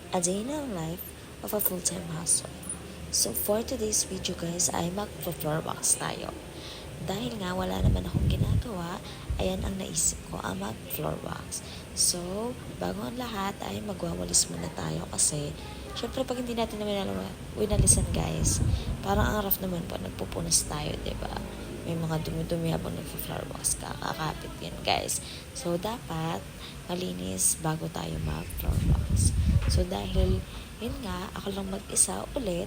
A day in the life of a full-time housewife. So for today's video guys ay mag-floor wax tayo. Dahil nga wala naman akong ginagawa, ayan ang naisip ko, ang mag-floor wax. So bago ang lahat ay magwawalis muna tayo kasi syempre pag hindi natin naman winalisan guys, parang ang rough naman po, nagpupunas tayo, diba? May mga dumi-dumi habang nag-floor wax, kakakapit yan guys. So dapat malinis bago tayo mag-floor wax. So dahil yun nga, ako lang mag-isa ulit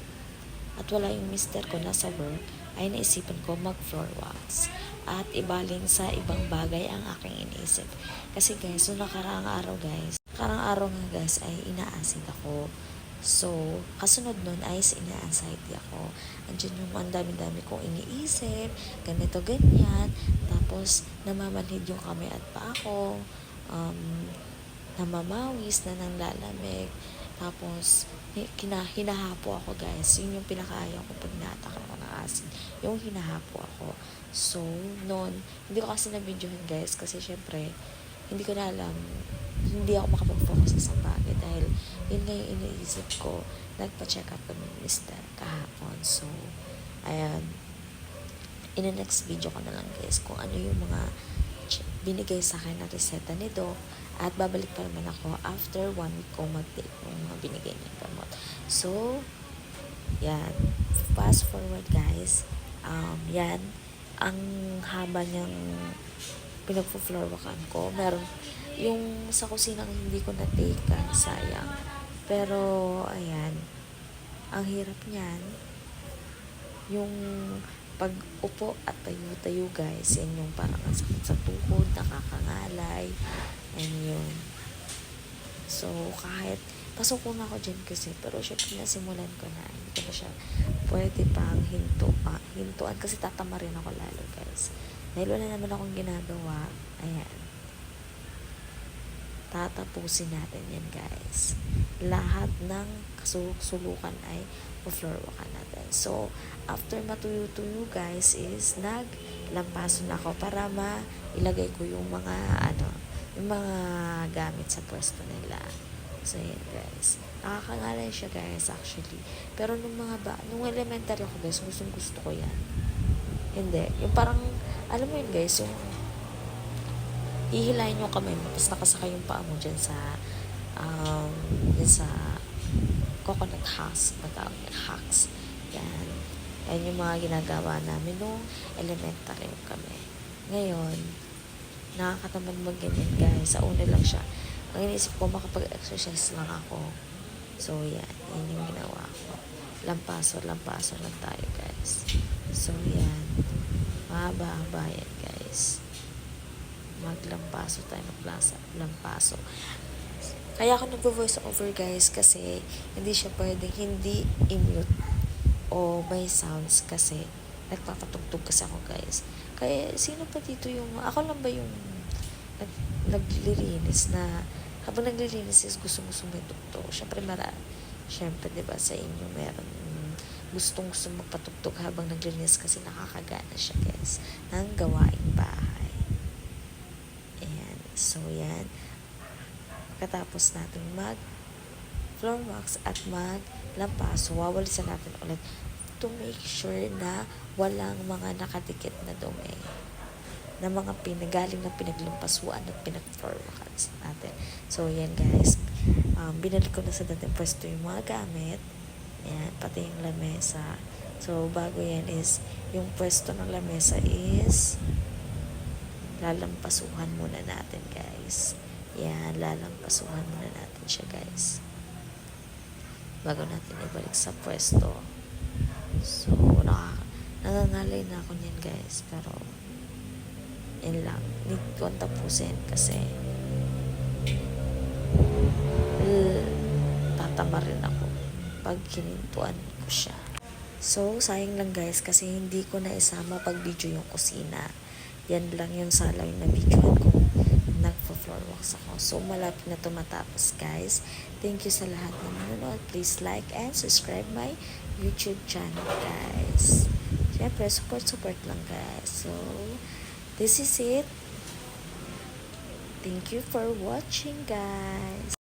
at wala yung mister ko nasa work, ay naisipan ko mag-floor wax at ibaling sa ibang bagay ang aking iniisip. Kasi guys, noong nakaraang araw nga guys ay ina-acid ako. So, kasunod nun ay ina-anxiety ako. Andiyan yung ang dami-dami kong iniisip, ganito, ganyan. Tapos, namamanhid yung kamay at paa ko. Namamawis na nang lalamig. Tapos, hinahapo ako guys. Yun yung pinakaayaw ko pag natakal ako ng acid. Yung hinahapo ako. So, noon, hindi ko kasi na-videohan guys. Kasi syempre, hindi ko na alam. Hindi ako makapag-focus sa bagay. Dahil, yun nga yung iniisip ko. Nagpa-check up kami ni Mr. kahapon. So, ayan. In the next video ko na lang guys kung ano yung mga binigay sa akin na reseta ni Doc. At babalik pa naman ako after 1 week ko mag-take ng mga binigay niyang gamot. So, yan. Fast forward guys. Yan. Ang haba niyang pinagpo-floor wakan ko. Meron yung sa kusina hindi ko na-take sayang. Pero, ayan. Ang hirap niyan. Yung pag-upo at tayo-tayo guys, yan yung parang ang sakit sa tuhod, nakakangalay, and yun. So, kahit pasok na ako dyan kasi, pero syempre nasimulan ko na, hindi ko na siya pwede pang hintuan kasi tatama rin ako lalo guys. Dahil wala naman akong ginagawa, ayan. Tatapusin natin yan guys. Lahat ng kasuluk-sulukan ay floor wakan natin. So, after matuyo-tuyo guys is naglampaso na ako para mailagay ko yung mga yung mga gamit sa pwesto nila. So, yan guys. Nakakangalay siya guys actually. Pero nung elementary ako guys, gusto ko yan. Hindi. Yung parang, alam mo yun guys, yung ihilayin yung kamay mo, tapos nakasakay yung paa mo dyan sa coconut husks, matawag yung hacks. Yan. Yan yung mga ginagawa namin nung elementary kami. Ngayon, nakakatamad mag-ganyan guys. Sa una lang siya. Ang iniisip ko, makapag-exercise lang ako. So, yan. Yan yung ginawa ko. Lampaso lang tayo guys. So, yan. Mahaba-haba yan guys. Maglampaso tayo, maglampaso. Kaya ako nagvo-voice over guys kasi hindi siya pwedeng hindi i-mute o may sounds kasi nagpapatugtog kasi ako guys. Kaya sino pa dito yung, ako lang ba yung naglilinis na habang naglilinis is gusto may tugtog. Syempre diba sa inyo meron gusto magpatugtog habang naglilinis kasi nakakagana siya guys ng gawaing bahay. Ayan. So yan. Pagkatapos natin mag-floor wax at mag-lampaso, wawalisan natin ulit to make sure na walang mga nakadikit na dumi na mga galing na pinaglampasuan at pinag-floor wax natin. So, yan guys. Binalik ko na sa dating pwesto yung mga gamit. Yan, pati yung lamesa. So, bago yan is, yung pwesto ng lamesa is lalampasuhan muna natin guys. Yan, lalampasuhan muna natin siya guys bago natin ibalik sa pwesto. So, nangangalay na ako niyan guys, pero yun lang, need ko tapusin kasi tatama rin ako pag kinintuan ko siya. So, sayang lang guys kasi hindi ko na isama pag video yung kusina. Yan lang yung sala yung na-videoan ko. Nagpo-floor wax ako. So, malapit na tumatapos guys. Thank you sa lahat na nanonood. Please like and subscribe my YouTube channel guys. Siyempre, support lang guys. So, this is it. Thank you for watching guys.